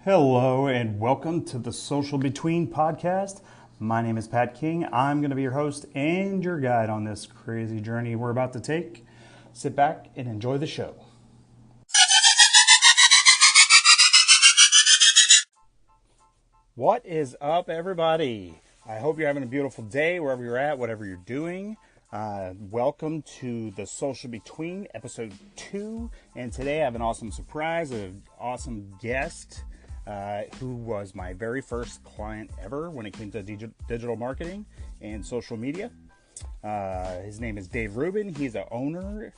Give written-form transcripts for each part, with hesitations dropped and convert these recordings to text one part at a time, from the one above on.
Hello and welcome to the Social Between podcast. My name is Pat King. I'm going to be your host and your guide on this crazy journey we're about to take. Sit back and enjoy the show. What is up, everybody? I hope you're having a beautiful day wherever you're at, whatever you're doing. Welcome to the Social Between, episode 2. And today I have an awesome surprise, an awesome guest who was my very first client ever when it came to digital marketing and social media. His name is Dave Rubin. He's the owner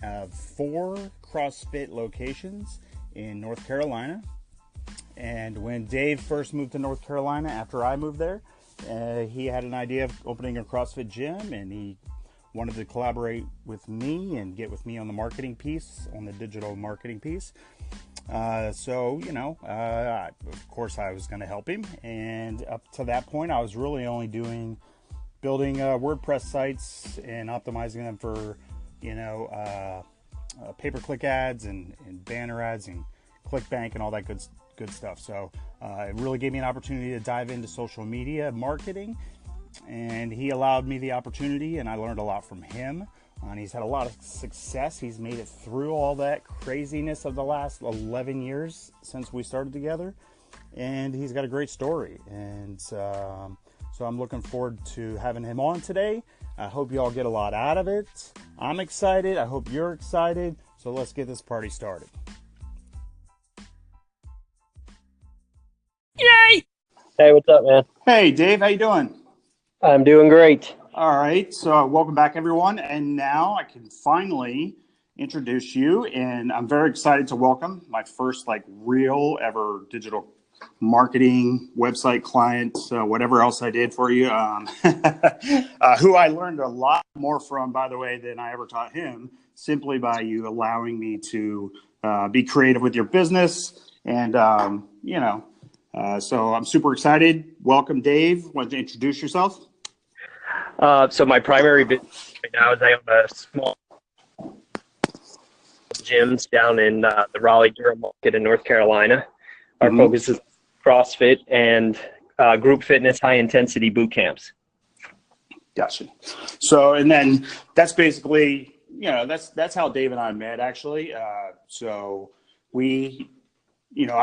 of 4 CrossFit locations in North Carolina. And when Dave first moved to North Carolina after I moved there, he had an idea of opening a CrossFit gym, and he wanted to collaborate with me and get with me on the marketing piece, on the digital marketing piece. Of course I was going to help him. And up to that point, I was really only building WordPress sites and optimizing them for, pay-per-click ads and banner ads and ClickBank and all that good stuff. So it really gave me an opportunity to dive into social media marketing, and he allowed me the opportunity, and I learned a lot from him. And he's had a lot of success. He's made it through all that craziness of the last 11 years since we started together, and he's got a great story. And so I'm looking forward to having him on today. I hope you all get a lot out of it. I'm excited. I hope you're excited. So let's get this party started. Yay! Hey, what's up, man? Hey, Dave, how you doing? I'm doing great. All right, so welcome back, everyone. And now I can finally introduce you, and I'm very excited to welcome my first real ever digital marketing website client, whatever else I did for you, who I learned a lot more from, by the way, than I ever taught him, simply by you allowing me to be creative with your business. And, so I'm super excited. Welcome, Dave. Want to introduce yourself? So my primary business right now is I own a small gyms down in the Raleigh-Durham market in North Carolina. Our focus is CrossFit and group fitness, high-intensity boot camps. Gotcha. So, and then that's basically, that's how Dave and I met, actually. So I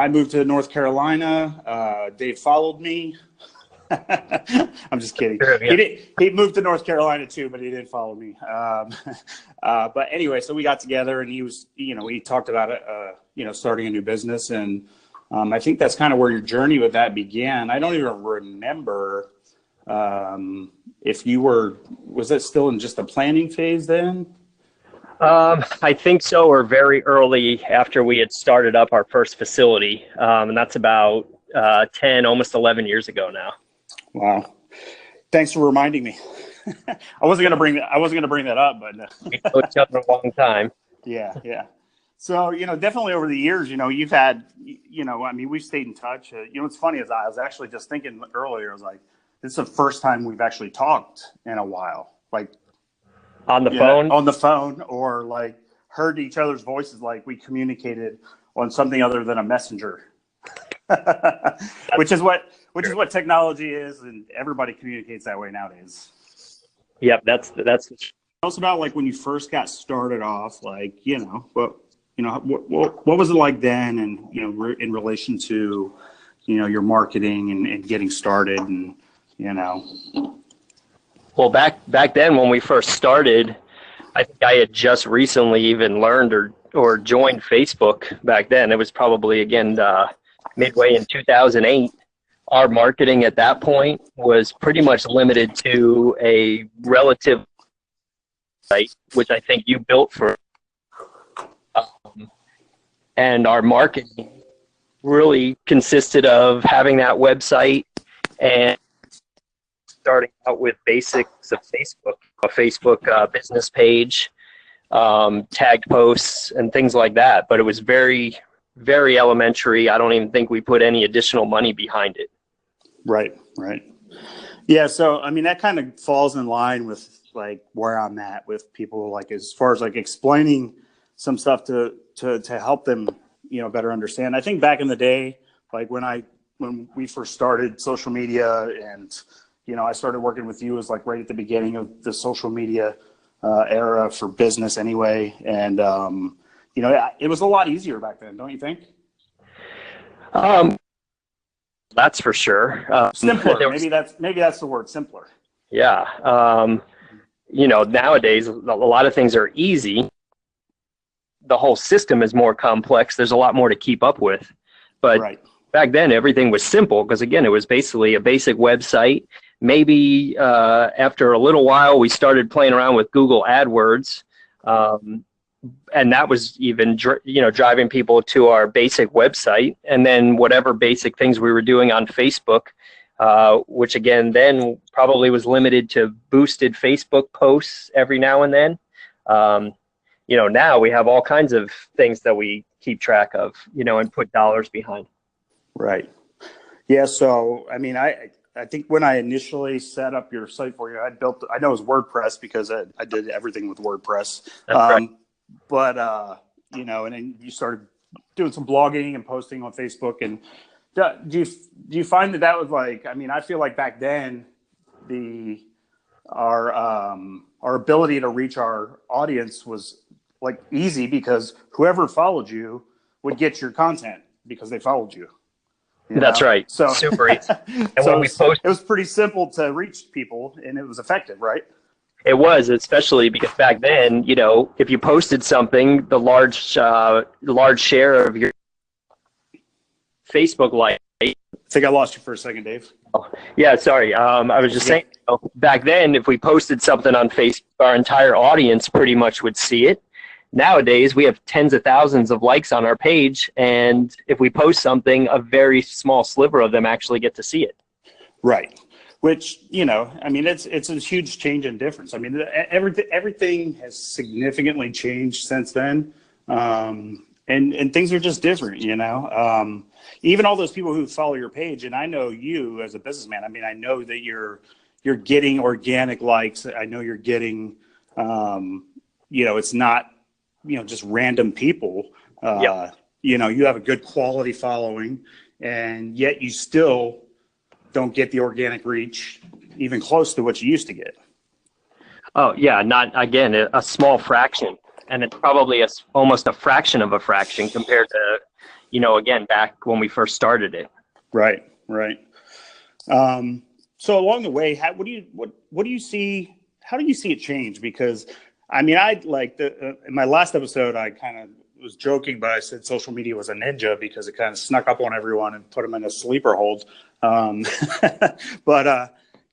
moved to North Carolina. Dave followed me. I'm just kidding. Sure, yeah. He moved to North Carolina too, but he didn't follow me. But anyway, so we got together, and he talked about starting a new business, and I think that's kind of where your journey with that began. I don't even remember if was it still in just the planning phase then? I think so, or very early after we had started up our first facility, and that's about 10, almost 11 years ago now. Wow! Thanks for reminding me. I wasn't gonna bring that up, but we know each other a long time. Yeah. So definitely over the years, you've had, we've stayed in touch. What's funny is I was actually just thinking earlier. I was like, this is the first time we've actually talked in a while, on the phone, or heard each other's voices, like we communicated on something other than a messenger, which is what technology is, and everybody communicates that way nowadays. Yep, that's. Tell us about when you first got started off, what was it like then, and in relation to your marketing and getting started, and Well, back then when we first started, I think I had just recently even learned or joined Facebook back then. It was probably, again, midway in 2008. Our marketing at that point was pretty much limited to a relative site, which I think you built for. And our marketing really consisted of having that website and starting out with basics of Facebook, a Facebook business page, tagged posts, and things like that. But it was very, very elementary. I don't even think we put any additional money behind it. Right. Yeah. So, that kind of falls in line with where I'm at with people, as far as explaining some stuff to help them, better understand. I think back in the day, Like when we first started social media, and I started working with you, was like right at the beginning of the social media era for business anyway, and it was a lot easier back then, don't you think? That's for sure. Simpler. Maybe that's the word, simpler. Yeah. Nowadays a lot of things are easy. The whole system is more complex. There's a lot more to keep up with. But right. Back then, everything was simple because, again, it was basically a basic website. Maybe after a little while, we started playing around with Google AdWords. And that was even, driving people to our basic website. And then whatever basic things we were doing on Facebook, which, again, then probably was limited to boosted Facebook posts every now and then. Now we have all kinds of things that we keep track of, and put dollars behind. Right. Yeah. So, I mean, I think when I initially set up your site for you, I know it was WordPress because I did everything with WordPress. That's right. But, and then you started doing some blogging and posting on Facebook. And do you find that was like, I mean, I feel like back then our ability to reach our audience was like easy because whoever followed you would get your content because they followed you. That's right. So super easy. And so when it was pretty simple to reach people, and it was effective, right? It was, especially because back then, if you posted something, the large share of your Facebook like. I think I lost you for a second, Dave. Oh, yeah, sorry. I was just saying, back then, if we posted something on Facebook, our entire audience pretty much would see it. Nowadays, we have tens of thousands of likes on our page, and if we post something, a very small sliver of them actually get to see it. Right. Which, I mean, it's a huge change in difference. I mean, everything has significantly changed since then, and things are just different, Even all those people who follow your page, and I know you as a businessman. I mean, I know that you're getting organic likes. I know you're getting, it's not, just random people. Yep. You have a good quality following, and yet you still don't get the organic reach even close to what you used to get. Oh, yeah. Not, again, a small fraction. And it's probably almost a fraction of a fraction compared to, again, back when we first started it. Right. So along the way, what do you see? How do you see it change? Because I mean, in my last episode, I kind of was joking, but I said social media was a ninja because it kind of snuck up on everyone and put them in a sleeper hold. But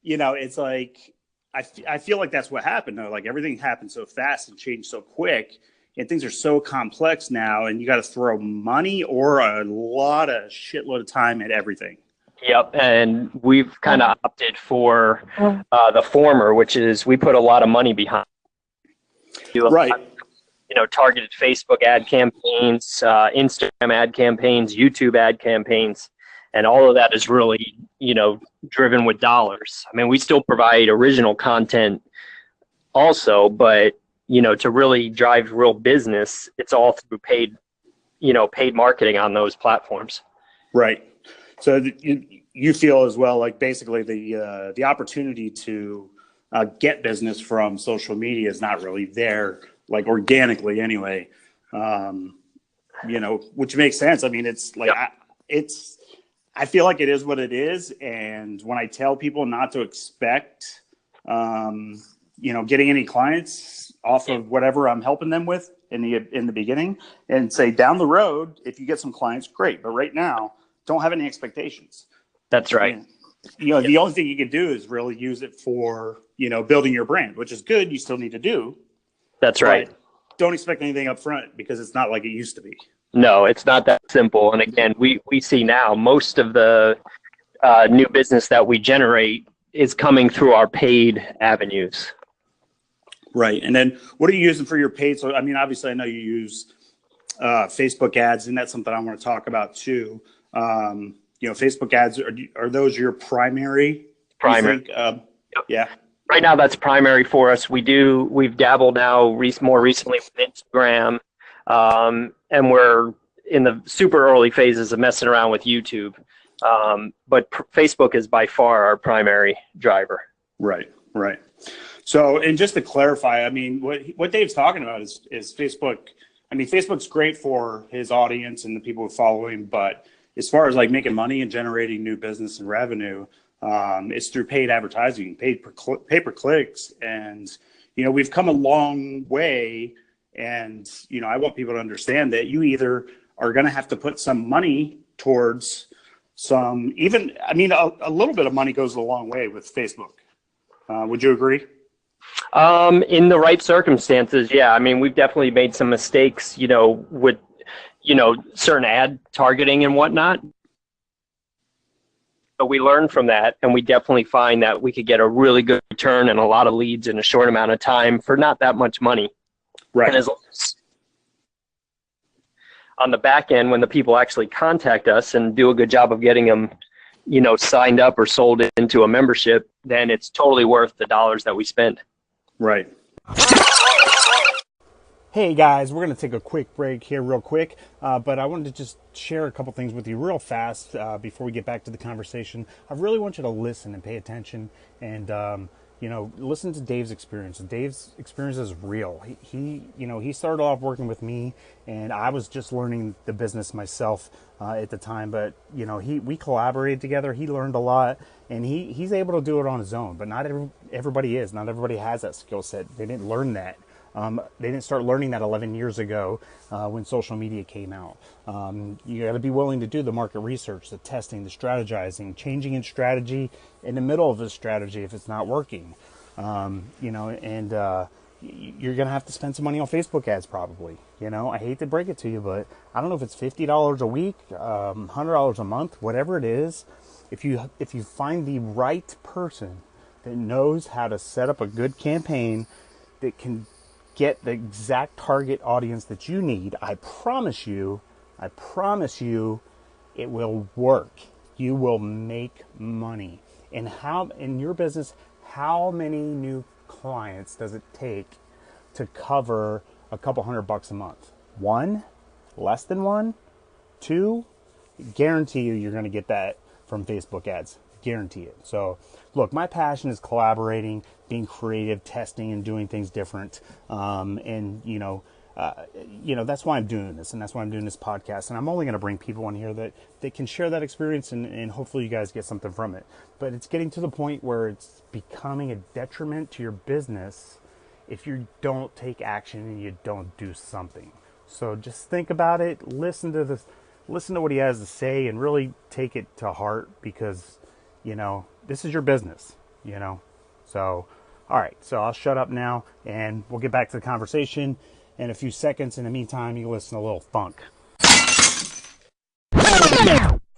it's like I feel like that's what happened though. Like everything happened so fast and changed so quick, and things are so complex now, and you got to throw money or a shitload of time at everything. Yep, and we've kind of opted for the former, which is we put a lot of money behind. Right. Targeted Facebook ad campaigns, Instagram ad campaigns, YouTube ad campaigns, and all of that is really, driven with dollars. I mean, we still provide original content also, but, to really drive real business, it's all through paid marketing on those platforms. Right. So you feel as well, like basically the opportunity to get business from social media is not really there, like organically anyway, which makes sense. I mean, it's like, I feel like it is what it is. And when I tell people not to expect, getting any clients off of whatever I'm helping them with in the beginning, and say down the road, if you get some clients, great. But right now, don't have any expectations. That's right. The only thing you can do is really use it for, building your brand, which is good. You still need to do. That's right. Don't expect anything up front because it's not like it used to be. No, it's not that simple. And again, we see now most of the new business that we generate is coming through our paid avenues. Right. And then what are you using for your paid? So, I mean, obviously I know you use Facebook ads, and that's something I want to talk about too. Facebook ads, are those your primary? Yeah. Right now, that's primary for us. We've dabbled now more recently with Instagram, and we're in the super early phases of messing around with YouTube. But Facebook is by far our primary driver. Right. So, and just to clarify, I mean, what Dave's talking about is Facebook. I mean, Facebook's great for his audience and the people who follow him, but as far as like making money and generating new business and revenue, it's through paid advertising, pay-per-clicks. And, you know, we've come a long way. And, you know, I want people to understand that you either are going to have to put some money towards some, even, I mean, a little bit of money goes a long way with Facebook. Would you agree? In the right circumstances, yeah. I mean, we've definitely made some mistakes, you know, with, you know, certain ad targeting and whatnot. But we learned from that, and we definitely find that we could get a really good return and a lot of leads in a short amount of time for not that much money. Right. And as on the back end, when the people actually contact us and do a good job of getting them, you know, signed up or sold into a membership, then it's totally worth the dollars that we spend. Right. Hey guys, we're going to take a quick break here real quick, but I wanted to just share a couple things with you real fast before we get back to the conversation. I really want you to listen and pay attention and, you know, listen to Dave's experience. Dave's experience is real. He you know, he started off working with me, and I was just learning the business myself at the time. But you know, we collaborated together. He learned a lot, and he's able to do it on his own. But not everybody is. Not everybody has that skill set. They didn't learn that. They didn't start learning that 11 years ago when social media came out. You got to be willing to do the market research, the testing, the strategizing, changing in strategy in the middle of a strategy if it's not working. You know, and you're going to have to spend some money on Facebook ads probably. You know, I hate to break it to you, but I don't know if it's $50 a week, $100 a month, whatever it is. If you find the right person that knows how to set up a good campaign that can get the exact target audience that you need, I promise you, it will work. You will make money. And how in your business, how many new clients does it take to cover a couple $100 a month? One? Less than one? Two? Guarantee you're going to get that from Facebook ads. Guarantee it. So look, my passion is collaborating, being creative, testing, and doing things different. And you know, that's why I'm doing this, and that's why I'm doing this podcast. And I'm only going to bring people in here that can share that experience, and hopefully you guys get something from it. But it's getting to the point where it's becoming a detriment to your business if you don't take action and you don't do something. So just think about it. Listen to what he has to say, and really take it to heart, because you know, this is your business, you know. So, all right, so I'll shut up now, and we'll get back to the conversation in a few seconds. In the meantime, you listen to a little funk.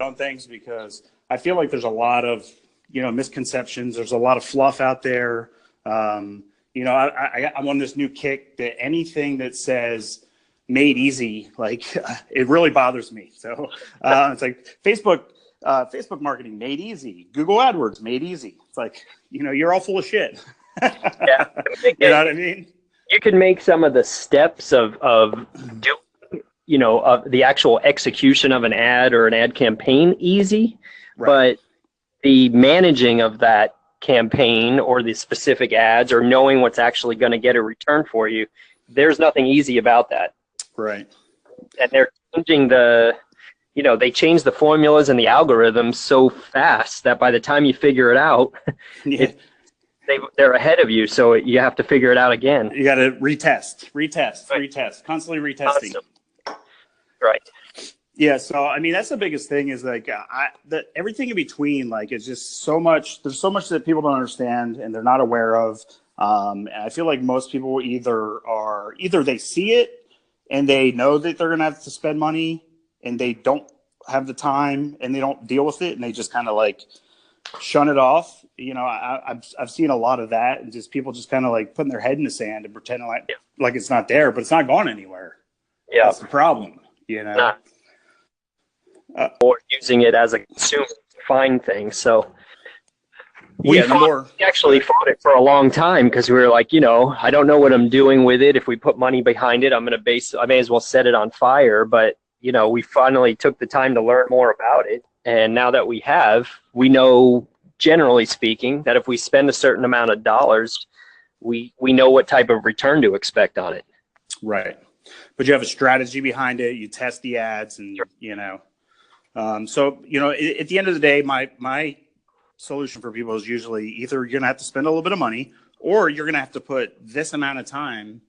On things, because I feel like there's a lot of, you know, misconceptions. There's a lot of fluff out there. You know, I'm on this new kick that anything that says made easy, like it really bothers me. So it's like Facebook marketing made easy, Google AdWords made easy. It's like, you know, you're all full of shit. Yeah. You know what I mean? You can make some of the steps of doing, you know, of the actual execution of an ad or an ad campaign easy, right. But the managing of that campaign or the specific ads or knowing what's actually going to get a return for you, there's nothing easy about that. Right. And they're changing they change the formulas and the algorithms so fast that by the time you figure it out, yeah. They're ahead of you. So you have to figure it out again. You got to retest, constantly retesting. Right. Yeah. So, I mean, that's the biggest thing is like everything in between, like it's just so much, there's so much that people don't understand and they're not aware of. And I feel like most people either they see it and they know that they're going to have to spend money, and they don't have the time and they don't deal with it, and they just kind of like shun it off. You know, I've seen a lot of that, and just people just kind of like putting their head in the sand and pretending like it's not there, but it's not gone anywhere. Yeah. That's the problem, you know. Or using it as a consumer to find things. So we actually fought it for a long time because we were like, you know, I don't know what I'm doing with it. If we put money behind it, I may as well set it on fire. But we finally took the time to learn more about it. And now that we know, generally speaking, that if we spend a certain amount of dollars, we know what type of return to expect on it. Right. But you have a strategy behind it. You test the ads and, so, at the end of the day, my solution for people is usually either you're going to have to spend a little bit of money or you're going to have to put this amount of time.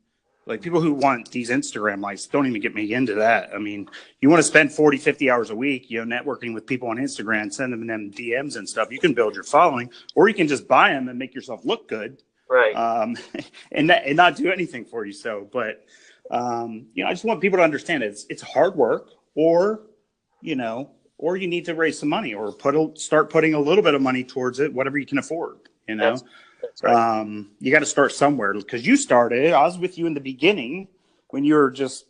Like people who want these Instagram likes, don't even get me into that. I mean, you want to spend 40, 50 hours a week, networking with people on Instagram, sending them DMs and stuff. You can build your following, or you can just buy them and make yourself look good. Right. And not do anything for you. So, but, I just want people to understand it's hard work, or you need to raise some money or start putting a little bit of money towards it, whatever you can afford, That's right. You got to start somewhere, because you started. I was with you in the beginning when you were just,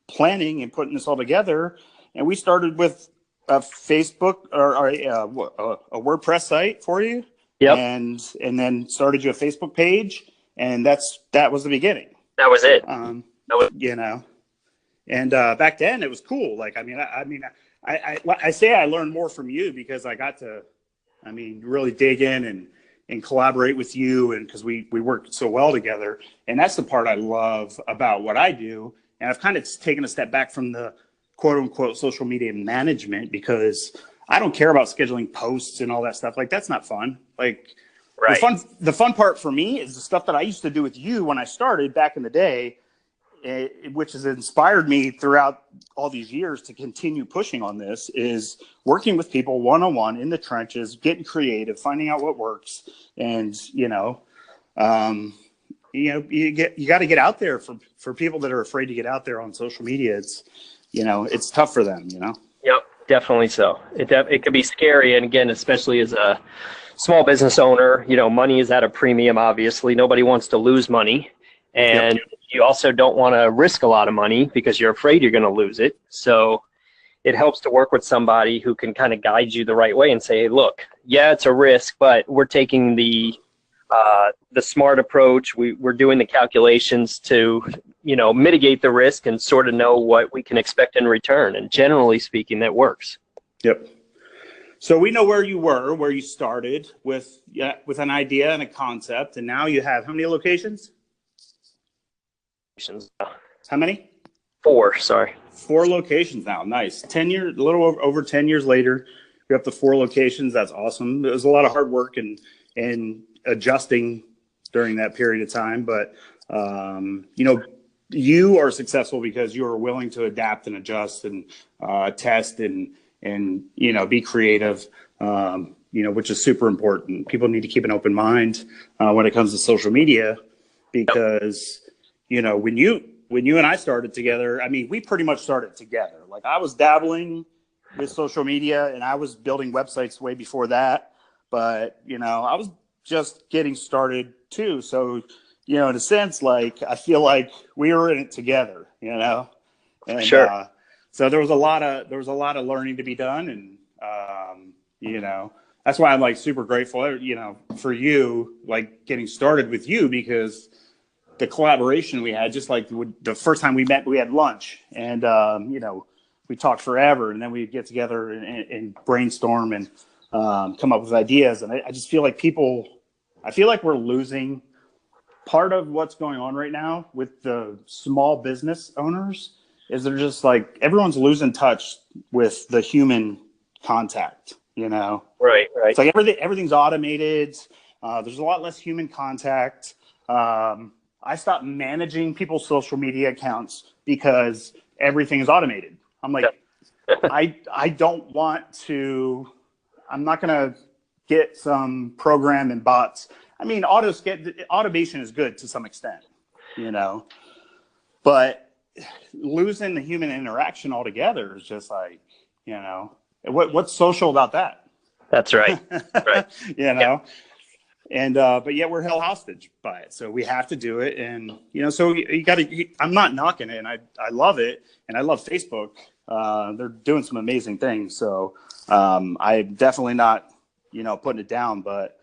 planning and putting this all together. And we started with a Facebook or a WordPress site for you. Yep. And then started you a Facebook page. And that was the beginning. That was it. And back then it was cool. Like, I say I learned more from you because I got to, really dig in and collaborate with you, and because we work so well together. And that's the part I love about what I do. And I've kind of taken a step back from the quote unquote social media management, because I don't care about scheduling posts and all that stuff. Like, that's not fun. Like, right. The fun part for me is the stuff that I used to do with you when I started back in the day, which has inspired me throughout all these years to continue pushing on this, is working with people one-on-one in the trenches, getting creative, finding out what works. And, you got to get out there for people that are afraid to get out there on social media. It's tough for them, Yep, definitely so. It could be scary. And again, especially as a small business owner, money is at a premium, obviously. Nobody wants to lose money. And you also don't want to risk a lot of money because you're afraid you're going to lose it. So it helps to work with somebody who can kind of guide you the right way and say, hey, look, yeah, it's a risk, but we're taking the smart approach. We're doing the calculations to, mitigate the risk and sort of know what we can expect in return. And generally speaking, that works. Yep. So we know where you started with an idea and a concept, and now you have how many locations? How many? 4, sorry. 4 locations now. Nice. 10 years, a little over 10 years later, you're up to 4 locations. That's awesome. It was a lot of hard work and adjusting during that period of time. But, you are successful because you are willing to adapt and adjust and test and be creative, which is super important. People need to keep an open mind when it comes to social media, because when you and I started together, we pretty much started together. Like, I was dabbling with social media and I was building websites way before that, but I was just getting started too. So, in a sense, like, I feel like we were in it together, and sure. So there was a lot of learning to be done, and that's why I'm like super grateful, for you, like getting started with you, because the collaboration we had, just like the first time we met, we had lunch, and we talked forever, and then we'd get together and brainstorm and come up with ideas. And I just feel like we're losing part of what's going on right now with the small business owners. Is they're just like, everyone's losing touch with the human contact, Right. It's like everything's automated. There's a lot less human contact. I stopped managing people's social media accounts because everything is automated. I'm like, I don't want to, I'm not going to get some program and bots. Automation is good to some extent, but losing the human interaction altogether is just like, what's social about that? That's right. Right. Yeah. And, but yet we're held hostage by it. So we have to do it. And, so you got to, I'm not knocking it, and I love it. And I love Facebook. They're doing some amazing things. So I'm definitely not, putting it down, but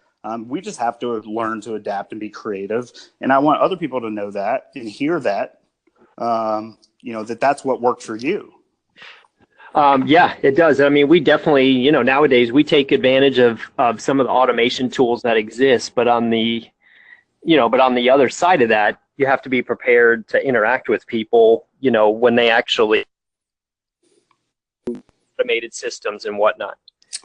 we just have to learn to adapt and be creative. And I want other people to know that and hear that, that's what worked for you. Yeah, it does. I mean, we definitely, nowadays we take advantage of some of the automation tools that exist, but on the other side of that, you have to be prepared to interact with people, when they actually automated systems and whatnot.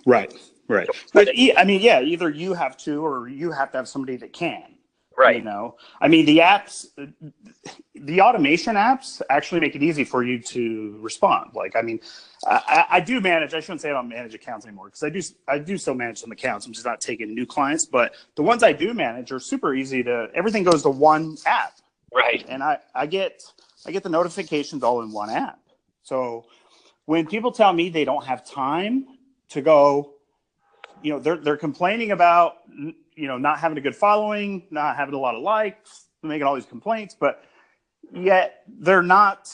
Right. But I mean, yeah, either you have to, or you have to have somebody that can. Right. I mean, the apps, the automation apps actually make it easy for you to respond. Like, I mean, I do manage, I shouldn't say I don't manage accounts anymore, because I do still manage some accounts. I'm just not taking new clients, but the ones I do manage are super easy everything goes to one app. Right. And I get the notifications all in one app. So when people tell me they don't have time to go, they're complaining about, not having a good following, not having a lot of likes, making all these complaints, but yet they're not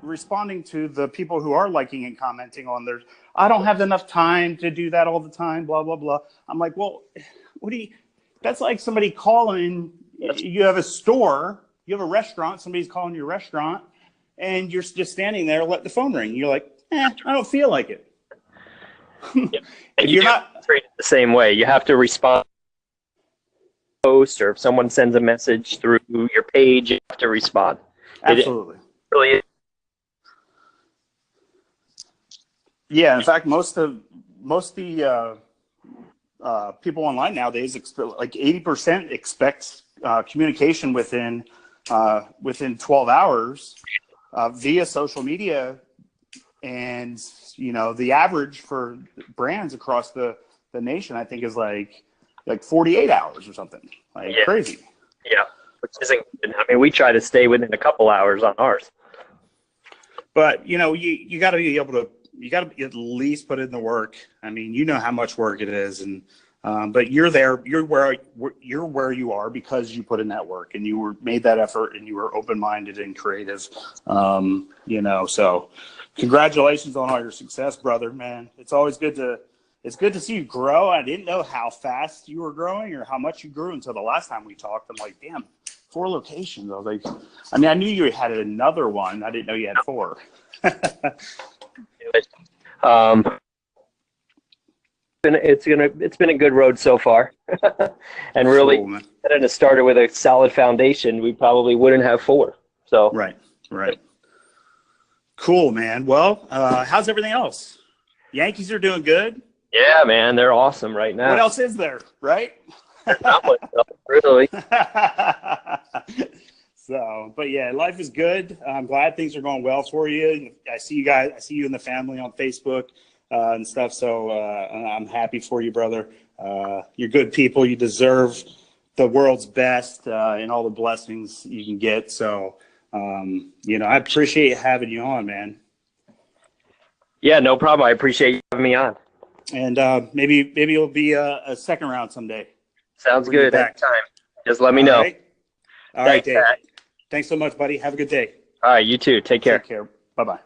responding to the people who are liking and commenting on theirs. I don't have enough time to do that all the time, blah, blah, blah. I'm like, well, that's like somebody calling, you have a store, you have a restaurant, somebody's calling your restaurant, and you're just standing there, let the phone ring. You're like, I don't feel like it. Yep. And you're not treated the same way. You have to respond. Post, or if someone sends a message through your page, you have to respond. Absolutely. It really is. Yeah, in fact, most of the people online nowadays, like 80% expect communication within 12 hours via social media, and the average for brands across the nation, I think, is like 48 hours or something. Crazy. Yeah, which isn't good. I mean, we try to stay within a couple hours on ours. But you got to be able to. You got to at least put in the work. I mean, how much work it is, and but you're there. You're where you are because you put in that work, and you made that effort, and you were open-minded and creative. So congratulations on all your success, brother. Man, it's always good to see you grow. I didn't know how fast you were growing or how much you grew until the last time we talked. I'm like, damn, 4 locations. I was like, I mean, I knew you had another one. I didn't know you had 4. It's been a good road so far, and really, cool, if it had started with a solid foundation, we probably wouldn't have 4. So right. Cool, man. Well, how's everything else? Yankees are doing good. Yeah, man, they're awesome right now. What else is there, right? Not much else, really. So, but yeah, life is good. I'm glad things are going well for you. I see you and the family on Facebook and stuff. So I'm happy for you, brother. You're good people. You deserve the world's best and all the blessings you can get. So, I appreciate having you on, man. Yeah, no problem. I appreciate you having me on. And maybe it'll be a second round someday. Sounds good. Anytime. Just let me know. All right, Dave. Thanks so much, buddy. Have a good day. All right, you too. Take care. Take care. Bye-bye.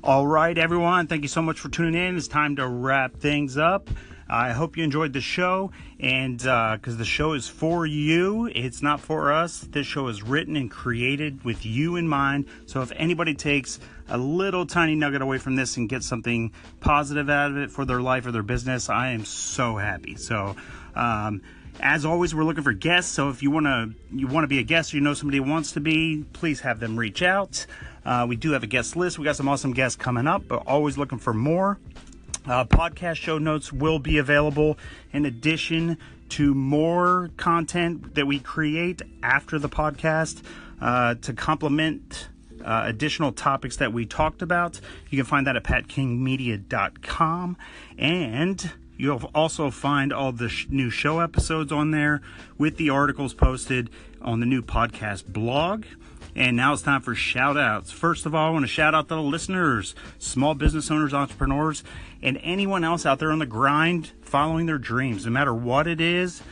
All right, everyone. Thank you so much for tuning in. It's time to wrap things up. I hope you enjoyed the show, and because the show is for you, it's not for us. This show is written and created with you in mind. So if anybody takes a little tiny nugget away from this and gets something positive out of it for their life or their business, I am so happy. So as always, we're looking for guests. So if you want to be a guest, or somebody wants to be, please have them reach out. We do have a guest list. We got some awesome guests coming up, but always looking for more. Podcast show notes will be available in addition to more content that we create after the podcast to complement additional topics that we talked about. You can find that at patkingmedia.com, and you'll also find all the new show episodes on there with the articles posted on the new podcast blog. And now it's time for shout outs. First of all, I want to shout out to the listeners, small business owners, entrepreneurs, and anyone else out there on the grind following their dreams. No matter what it is,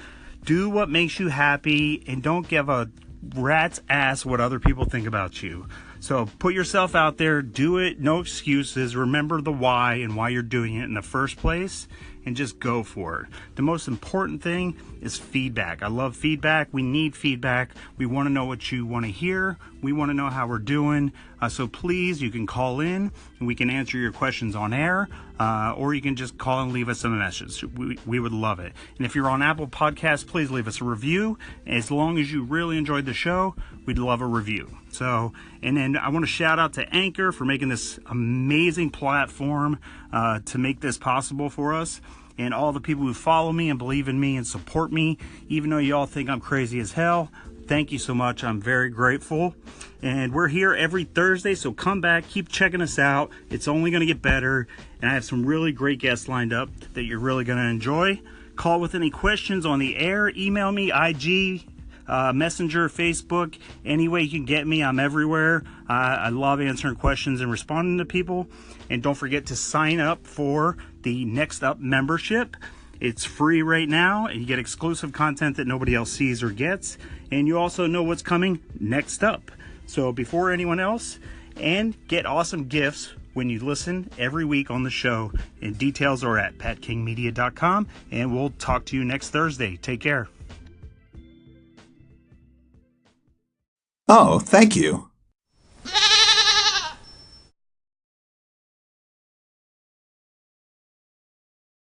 do what makes you happy and don't give a rat's ass what other people think about you. So put yourself out there, do it, no excuses. Remember the why and why you're doing it in the first place. and just go for it. The most important thing is feedback. I love feedback. We need feedback. We want to know what you want to hear. We want to know how we're doing. So please, you can call in and we can answer your questions on air, or you can just call and leave us a message. We would love it. And if you're on Apple Podcasts, please leave us a review. As long as you really enjoyed the show, we'd love a review. So, and then I want to shout out to Anchor for making this amazing platform to make this possible for us. And all the people who follow me and believe in me and support me, even though you all think I'm crazy as hell. Thank you so much. I'm very grateful. And we're here every Thursday, so come back, keep checking us out. It's only going to get better. And I have some really great guests lined up that you're really going to enjoy. Call with any questions on the air. Email me, IG, Messenger, Facebook. Any way you can get me, I'm everywhere. I love answering questions and responding to people. And don't forget to sign up for the Next Up membership. It's free right now, and you get exclusive content that nobody else sees or gets. And you also know what's coming next up. So before anyone else, and get awesome gifts when you listen every week on the show. And details are at patkingmedia.com. And we'll talk to you next Thursday. Take care. Oh, thank you.